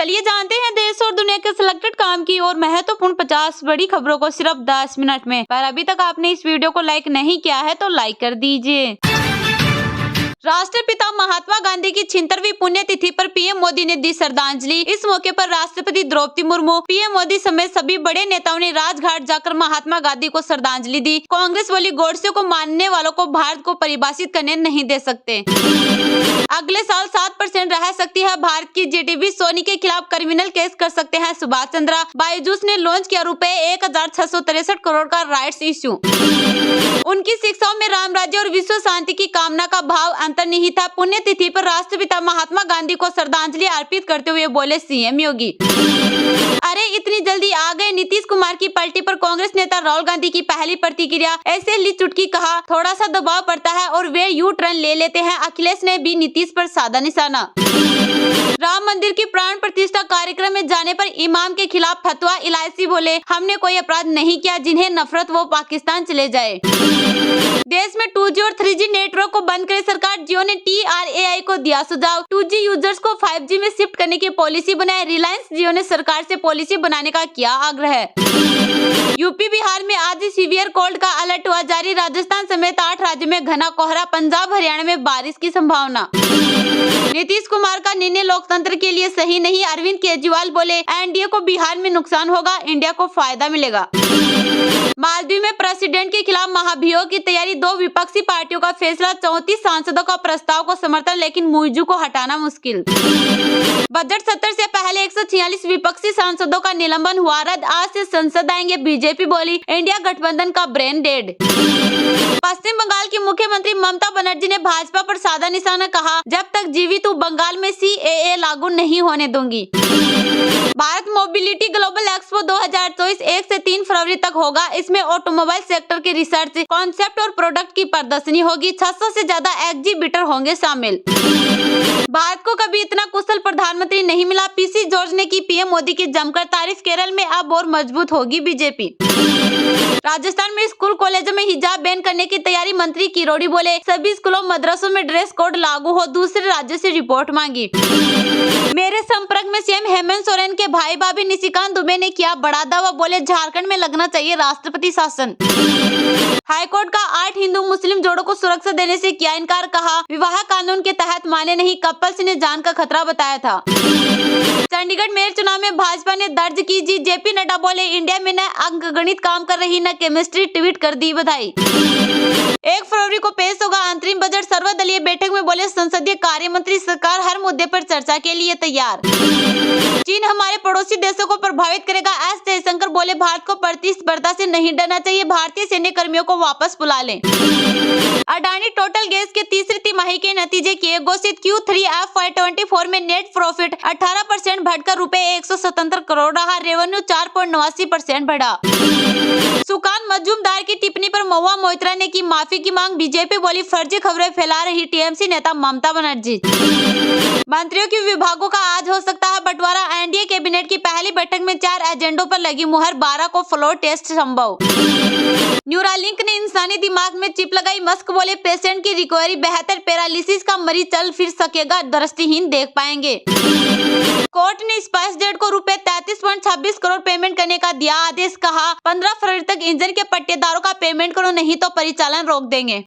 चलिए जानते हैं देश और दुनिया के सिलेक्टेड काम की और महत्वपूर्ण 50 बड़ी खबरों को सिर्फ 10 मिनट में। पर अभी तक आपने इस वीडियो को लाइक नहीं किया है तो लाइक कर दीजिए। राष्ट्रपिता महात्मा गांधी की 76वीं पुण्यतिथि पर पीएम मोदी ने दी श्रद्धांजलि। इस मौके पर राष्ट्रपति द्रौपदी मुर्मू, पीएम मोदी समेत सभी बड़े नेताओं ने राजघाट जाकर महात्मा गांधी को श्रद्धांजलि दी। कांग्रेस वाली गोडसे को मानने वालों को भारत को परिभाषित करने नहीं दे सकते। अगले साल 7% रह सकती है भारत की जीडीपी। सोनी के खिलाफ क्रिमिनल केस कर सकते हैं सुभाष चंद्रा। बायजूस ने लॉन्च किया ₹1663 करोड़ का राइट्स इश्यू। उनकी शिक्षाओं में राम राज्य और विश्व शांति की कामना का भाव अंतर्निहित है। पुण्यतिथि पर राष्ट्रपिता महात्मा गांधी को श्रद्धांजलि अर्पित करते हुए बोले सीएम योगी। अरे इतनी जल्दी आ गए नीतीश कुमार की पलटी पर कांग्रेस नेता राहुल गांधी की पहली प्रतिक्रिया। ऐसे ली चुटकी, कहा थोड़ा सा दबाव पड़ता है और वे यू टर्न ले लेते हैं। अखिलेश ने भी नीतीश पर साधा निशाना। राम मंदिर की प्राण प्रतिष्ठा कार्यक्रम में जाने पर इमाम के खिलाफ फतवा। एलआईसी बोले हमने कोई अपराध नहीं किया, जिन्हें नफरत वो पाकिस्तान चले जाए। देश में 2G और 3G नेटवर्क को बंद करे सरकार। जियो ने TRAI को दिया सुझाव। 2G यूजर्स को 5G में शिफ्ट करने की पॉलिसी बनाए। रिलायंस जियो ने सरकार से पॉलिसी बनाने का किया आग्रह। यूपी बिहार में आज सीवियर कोल्ड का अलर्ट हुआ जारी। राजस्थान समेत 8 राज्यों में घना कोहरा। पंजाब हरियाणा में बारिश की संभावना। नीतीश कुमार का निर्णय लोकतंत्र के लिए सही नहीं। अरविंद केजरीवाल बोले एनडीए को बिहार में नुकसान होगा, इंडिया को फायदा मिलेगा। मालदीव में प्रेसिडेंट के खिलाफ महाभियोग की तैयारी। 2 विपक्षी पार्टियों का फैसला। 34 सांसदों का प्रस्ताव को समर्थन, लेकिन मुइजू को हटाना मुश्किल। बजट सत्र से पहले 146 विपक्षी सांसदों का निलंबन हुआ रद्द। आज से संसद आएंगे। बीजेपी बोली इंडिया गठबंधन का ब्रेन डेड। पश्चिम बंगाल की मुख्यमंत्री ममता बनर्जी ने भाजपा पर साधा निशाना, कहा जब तक जीवित हूं बंगाल में CAA लागू नहीं होने दूंगी। भारत मोबिलिटी ग्लोबल एक्सपो 2024 1 से 3 फरवरी तक होगा। इसमें ऑटोमोबाइल सेक्टर के रिसर्च, कॉन्सेप्ट और प्रोडक्ट की प्रदर्शनी होगी। 600 से ज्यादा एग्जीबिटर होंगे शामिल। भारत को कभी इतना कुशल प्रधानमंत्री नहीं मिला। पीसी जॉर्ज ने की पीएम मोदी की जमकर तारीफ। केरल में अब और मजबूत होगी बीजेपी। राजस्थान में स्कूल कॉलेजों में हिजाब बैन करने की तैयारी। मंत्री किरोड़ी बोले सभी स्कूलों मदरसों में ड्रेस कोड लागू हो। दूसरे राज्यों से रिपोर्ट मांगी। मेरे संपर्क में सीएम हेमंत सोरेन के भाई भाभी निशिकांत दुबे ने किया बड़ा दावा। बोले झारखंड में लगना चाहिए राष्ट्रपति शासन। हाईकोर्ट का 8 हिंदू मुस्लिम जोड़ों को सुरक्षा देने से किया इनकार। कहा विवाह कानून के तहत माने नहीं। कपल्स ने जान का खतरा बताया था। चंडीगढ़ मेयर चुनाव में भाजपा ने दर्ज की जीत। जेपी नड्डा बोले इंडिया में न अंकगणित काम कर रही न केमिस्ट्री। ट्वीट कर दी बधाई। 1 फरवरी को पेश होगा अंतरिम बजट। सर्वदलीय बैठक में बोले संसदीय कार्य मंत्री सरकार हर मुद्दे पर चर्चा के लिए तैयार। चीन हमारे पड़ोसी देशों को प्रभावित करेगा। एस जयशंकर बोले भारत को प्रतिस्पर्धा से नहीं डरना चाहिए। भारतीय सैन्य कर्मियों को वापस बुला लें। अडानी टोटल गैस के तीसरी तिमाही के नतीजे किए घोषित। Q3 FY24 में नेट प्रॉफिट 18% बढ़कर ₹177 करोड़ रहा। रेवेन्यू 4.89% बढ़ा। सुकांत मजूमदार की टिप्पणी पर महुआ मोइत्रा ने की माफी की मांग। बीजेपी बोली फर्जी खबरें फैला रही टीएमसी नेता ममता बनर्जी। मंत्रियों के विभागों का आज हो सकता है बंटवारा। एनडीए कैबिनेट की पहली बैठक में 4 एजेंडों पर लगी मुहर। 12 को फ्लोर टेस्ट संभव। न्यूरालिंक ने इंसानी दिमाग में चिप लगाई। मस्क बोले पेशेंट की रिकवरी बेहतर। पैरालिसिस का मरीज चल फिर सकेगा, दृष्टिहीन देख पाएंगे। कोर्ट ने स्पाइसजेट को ₹33.26 करोड़ पेमेंट करने का दिया आदेश। कहा 15 फरवरी तक इंजन के पट्टेदारों का पेमेंट करो, नहीं तो परिचालन रोक देंगे।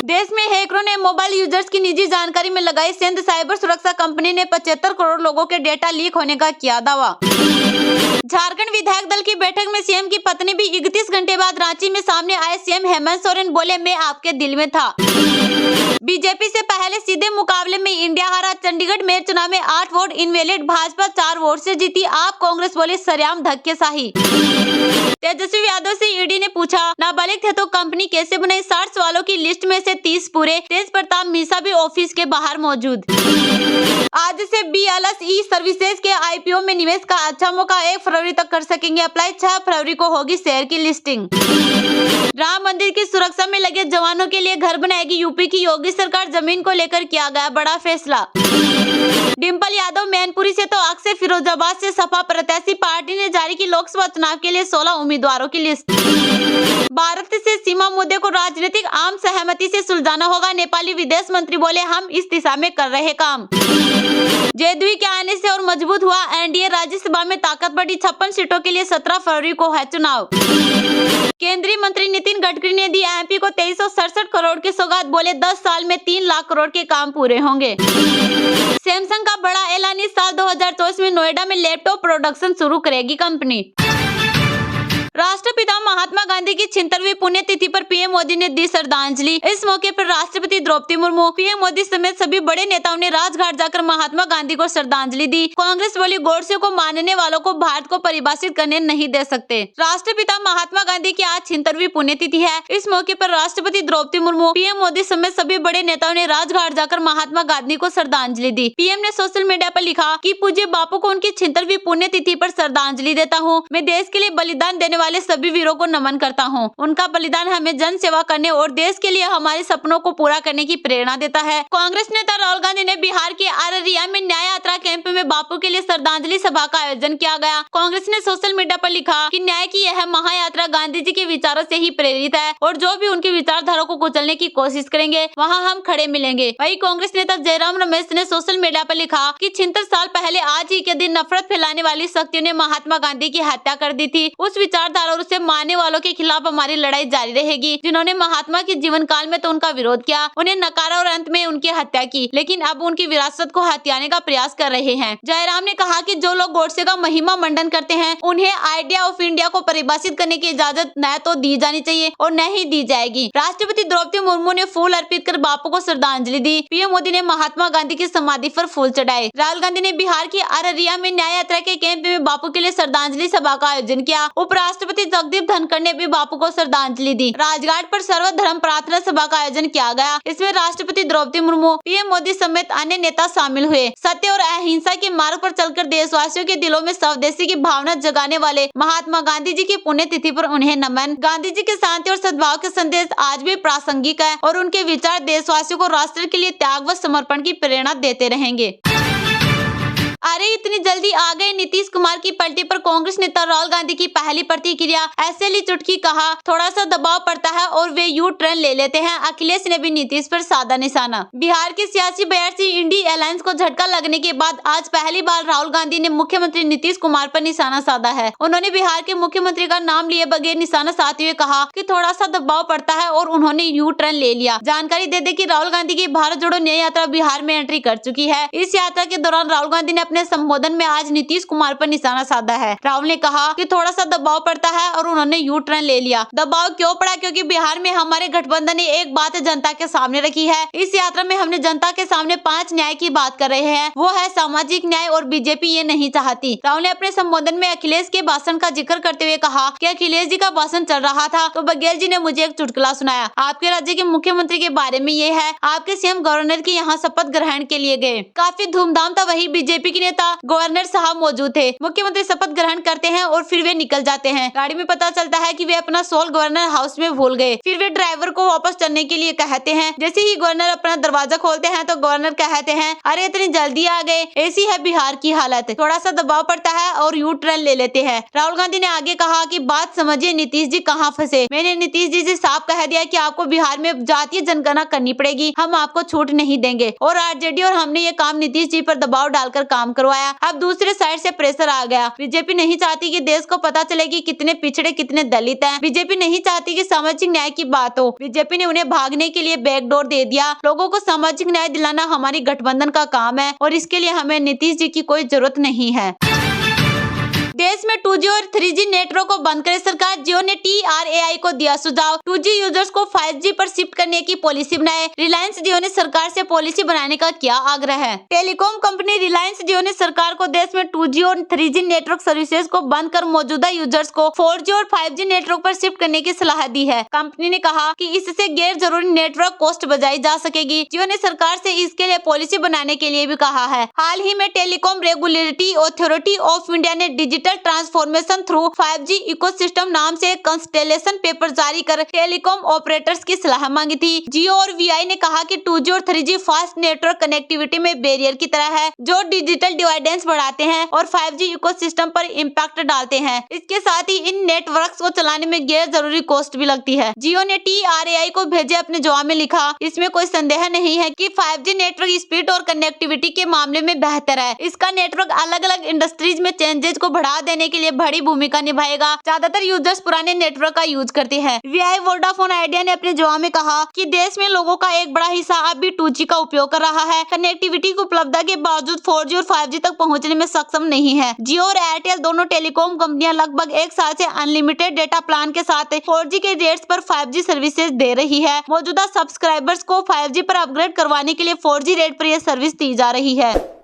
देश में हैकरों ने मोबाइल यूजर्स की निजी जानकारी में लगाई सेंध। साइबर सुरक्षा कंपनी ने 75 करोड़ लोगों के डेटा लीक होने का किया दावा। झारखंड विधायक दल की बैठक में सीएम की पत्नी भी 31 घंटे बाद रांची में सामने आए। सीएम हेमंत सोरेन बोले मैं आपके दिल में था। बीजेपी से पहले सीधे मुकाबले में इंडिया हारा। चंडीगढ़ मेयर चुनाव में 8 वोट इनवैलिड। भाजपा 4 वोट से जीती। आप कांग्रेस बोले सरेआम धक्केशाही। तेजस्वी यादव से ईडी ने पूछा नाबालिग थे तो कंपनी कैसे बनाई। 60 सवालों की लिस्ट में से 30 पूरे। तेज प्रताप मीसा भी ऑफिस के बाहर मौजूद। आज से BLS ई सर्विसेज के IPO में निवेश का अच्छा मौका। 1 फरवरी तक कर सकेंगे अप्लाई। 6 फरवरी को होगी शेयर की लिस्टिंग। राम मंदिर की सुरक्षा में लगे जवानों के लिए घर बनाएगी यूपी की योगी सरकार। जमीन को लेकर किया गया बड़ा फैसला। डिम्पल यादव मैनपुरी से तो अक्षय फिरोजाबाद से सपा प्रत्याशी पार्टी ने जारी की लोकसभा चुनाव के लिए 16 उम्मीदवारों की लिस्ट। भारत से सीमा मुद्दे को राजनीतिक आम सहमति से सुलझाना होगा, नेपाली विदेश मंत्री बोले, हम इस दिशा में कर रहे काम। जेडीयू के आने से और मजबूत हुआ एनडीए, राज्यसभा में ताकत बढ़ी, 56 सीटों के लिए 17 फरवरी को है चुनाव। केंद्रीय मंत्री नितिन गडकरी ने दी एमपी को 2367 करोड़ की सौगात, बोले 10 साल में 3 लाख करोड़ के काम पूरे होंगे। सैमसंग का बड़ा ऐलान, इस साल 2024 में नोएडा में लैपटॉप प्रोडक्शन शुरू करेगी कंपनी। राष्ट्रपिता महात्मा गांधी की 76वीं पुण्यतिथि पर पीएम मोदी ने दी श्रद्धांजलि। इस मौके पर राष्ट्रपति द्रौपदी मुर्मू, पीएम मोदी समेत सभी बड़े नेताओं ने राजघाट जाकर महात्मा गांधी को श्रद्धांजलि दी। कांग्रेस बोली, गोडसे को मानने वालों को भारत को परिभाषित करने नहीं दे सकते। राष्ट्रपिता महात्मा गांधी की आज 76वीं पुण्यतिथि है। इस मौके पर राष्ट्रपति द्रौपदी मुर्मू, पीएम मोदी समेत सभी बड़े नेताओं ने राजघाट जाकर महात्मा गांधी को श्रद्धांजलि दी। पीएम ने सोशल मीडिया पर लिखा कि पूज्य बापू को उनकी 76वीं पुण्यतिथि पर श्रद्धांजलि देता हूँ। मैं देश के लिए बलिदान देने वाले सभी वीरों को नमन करता हूं। उनका बलिदान हमें जन सेवा करने और देश के लिए हमारे सपनों को पूरा करने की प्रेरणा देता है। कांग्रेस नेता राहुल गांधी ने बिहार के अररिया में न्याय यात्रा कैंप में बापू के लिए श्रद्धांजलि सभा का आयोजन किया गया। कांग्रेस ने सोशल मीडिया पर लिखा कि न्याय की यह महायात्रा गांधी जी के विचारों से ही प्रेरित है और जो भी उनकी विचारधारा को कुचलने की कोशिश करेंगे वहाँ हम खड़े मिलेंगे। वही कांग्रेस नेता जयराम रमेश ने सोशल मीडिया पर लिखा कि 76 साल पहले आज ही के दिन नफरत फैलाने वाली शक्तियों ने महात्मा गांधी की हत्या कर दी थी। उस विचारधारा और उसे मानने वालों के खिलाफ हमारी लड़ाई जारी रहेगी। जिन्होंने महात्मा के जीवन काल में तो उनका विरोध किया, उन्हें नकारा और अंत में उनकी हत्या की, लेकिन अब उनकी विरासत को हथियाने का प्रयास कर रहे हैं। जयराम ने कहा कि जो लोग गोडसे का महिमा मंडन करते हैं उन्हें आइडिया ऑफ इंडिया को परिभाषित करने की इजाजत न तो दी जानी चाहिए और न ही दी जाएगी। राष्ट्रपति द्रौपदी मुर्मू ने फूल अर्पित कर बापू को श्रद्धांजलि दी। पीएम मोदी ने महात्मा गांधी की समाधि पर फूल चढ़ाए। राहुल गांधी ने बिहार की अररिया में न्याय यात्रा के कैंप में बापू के लिए श्रद्धांजलि सभा का आयोजन किया। उपराष्ट्रपति जगदीप धनखड़ ने भी बापू को श्रद्धांजलि दी। राजघाट पर सर्वधर्म प्रार्थना सभा का आयोजन किया गया। इसमें राष्ट्रपति द्रौपदी मुर्मू, पीएम मोदी समेत अन्य नेता शामिल हुए। सत्य और अहिंसा के मार्ग पर चलकर देशवासियों के दिलों में स्वदेशी की भावना जगाने वाले महात्मा गांधी जी की पुण्यतिथि पर उन्हें नमन। गांधी जी के शांति और सद्भाव के संदेश आज भी प्रासंगिक है और उनके विचार देशवासियों को राष्ट्र के लिए त्याग व समर्पण की प्रेरणा देते रहेंगे। अरे इतनी जल्दी आ गए नीतीश कुमार की पलटी पर कांग्रेस नेता राहुल गांधी की पहली प्रतिक्रिया। ऐसे ली चुटकी, कहा थोड़ा सा दबाव पड़ता है और वे यू टर्न ले लेते हैं। अखिलेश ने भी नीतीश पर साधा निशाना। बिहार की सियासी बयासी इंडी अलायंस को झटका लगने के बाद आज पहली बार राहुल गांधी ने मुख्यमंत्री नीतीश कुमार पर निशाना साधा है। उन्होंने बिहार के मुख्यमंत्री का नाम लिए बगैर निशाना साधते हुए कहा कि थोड़ा सा दबाव पड़ता है और उन्होंने यू टर्न ले लिया। जानकारी दे दे कि राहुल गांधी की भारत जोड़ो न्याय यात्रा बिहार में एंट्री कर चुकी है। इस यात्रा के दौरान राहुल गांधी ने अपने संबोधन में आज नीतीश कुमार पर निशाना साधा है। राहुल ने कहा कि थोड़ा सा दबाव पड़ता है और उन्होंने यू टर्न ले लिया। दबाव क्यों पड़ा? क्योंकि बिहार में हमारे गठबंधन ने एक बात जनता के सामने रखी है। इस यात्रा में हमने जनता के सामने 5 न्याय की बात कर रहे हैं, वो है सामाजिक न्याय और बीजेपी ये नहीं चाहती। राहुल ने अपने संबोधन में अखिलेश के भाषण का जिक्र करते हुए कहा कि अखिलेश जी का भाषण चल रहा था तो बघेल जी ने मुझे एक चुटकुला सुनाया। आपके राज्य के मुख्यमंत्री के बारे में ये है, आपके सीएम गवर्नर के यहाँ शपथ ग्रहण के लिए गए, काफी धूमधाम था। वही बीजेपी के नेता गवर्नर साहब मौजूद थे। मुख्यमंत्री शपथ ग्रहण करते हैं और फिर वे निकल जाते हैं। गाड़ी में पता चलता है कि वे अपना शॉल गवर्नर हाउस में भूल गए। फिर वे ड्राइवर को वापस चलने के लिए कहते हैं। जैसे ही गवर्नर अपना दरवाजा खोलते हैं तो गवर्नर कहते हैं, अरे इतनी जल्दी आ गए। ऐसी है बिहार की हालत, थोड़ा सा दबाव पड़ता है और यू टर्न ले लेते हैं। राहुल गांधी ने आगे कहा कि बात समझिए नीतीश जी कहाँ फंसे। मैंने नीतीश जी से साफ कह दिया कि आपको बिहार में जातीय जनगणना करनी पड़ेगी, हम आपको छूट नहीं देंगे। और आरजेडी और हमने ये काम नीतीश जी पर दबाव डालकर काम करवाया। अब दूसरे साइड से प्रेशर आ गया। बीजेपी नहीं चाहती कि देश को पता चले कि कितने पिछड़े कितने दलित हैं। बीजेपी नहीं चाहती कि सामाजिक न्याय की बात हो। बीजेपी ने उन्हें भागने के लिए बैकडोर दे दिया। लोगों को सामाजिक न्याय दिलाना हमारी गठबंधन का काम है और इसके लिए हमें नीतीश जी की कोई जरूरत नहीं है। देश में 2G और 3G नेटवर्क को बंद करे सरकार। जियो ने TRAI को दिया सुझाव, 2G यूजर्स को 5G पर शिफ्ट करने की पॉलिसी बनाए। रिलायंस जियो ने सरकार से पॉलिसी बनाने का किया आग्रह है। टेलीकॉम कंपनी रिलायंस जियो ने सरकार को देश में 2G और 3G नेटवर्क सर्विसेज को बंद कर मौजूदा यूजर्स को 4G और 5G नेटवर्क पर शिफ्ट करने की सलाह दी है। कंपनी ने कहा कि इससे गैर जरूरी नेटवर्क कॉस्ट बचाई जा सकेगी। जियो ने सरकार से इसके लिए पॉलिसी बनाने के लिए भी कहा है। हाल ही में Telecom Regulatory Authority of India ने digital transformation through 5G ecosystem नाम से एक कंस्टेलेशन पेपर जारी कर टेलीकॉम ऑपरेटर्स की सलाह मांगी थी। जियो और वीआई ने कहा कि 2G और 3G फास्ट नेटवर्क कनेक्टिविटी में बैरियर की तरह है, जो डिजिटल डिवाइडेंस बढ़ाते हैं और 5G इकोसिस्टम पर इम्पैक्ट डालते हैं। इसके साथ ही इन नेटवर्क्स को चलाने में गैर जरूरी कॉस्ट भी लगती है। जियो ने TRAI को भेजे अपने जवाब में लिखा, इसमें कोई संदेह नहीं है कि 5G नेटवर्क स्पीड और कनेक्टिविटी के मामले में बेहतर है। इसका नेटवर्क अलग अलग इंडस्ट्रीज में चेंजेस को बढ़ा देने के लिए बड़ी भूमिका निभाएगा। ज्यादातर यूजर्स पुराने नेटवर्क का यूज करते हैं। वीआई वोडाफोन आइडिया ने अपने जवाब में कहा कि देश में लोगों का एक बड़ा हिस्सा अब भी 2G का उपयोग कर रहा है। कनेक्टिविटी की उपलब्धता के बावजूद 4G और 5G तक पहुंचने में सक्षम नहीं है। जियो और एयरटेल दोनों टेलीकॉम कंपनियां लगभग एक साल से अनलिमिटेड डेटा प्लान के साथ 4G के रेट्स पर 5G सर्विसेज दे रही है। मौजूदा सब्सक्राइबर्स को 5G पर अपग्रेड करवाने के लिए 4G रेट पर यह सर्विस दी जा रही है।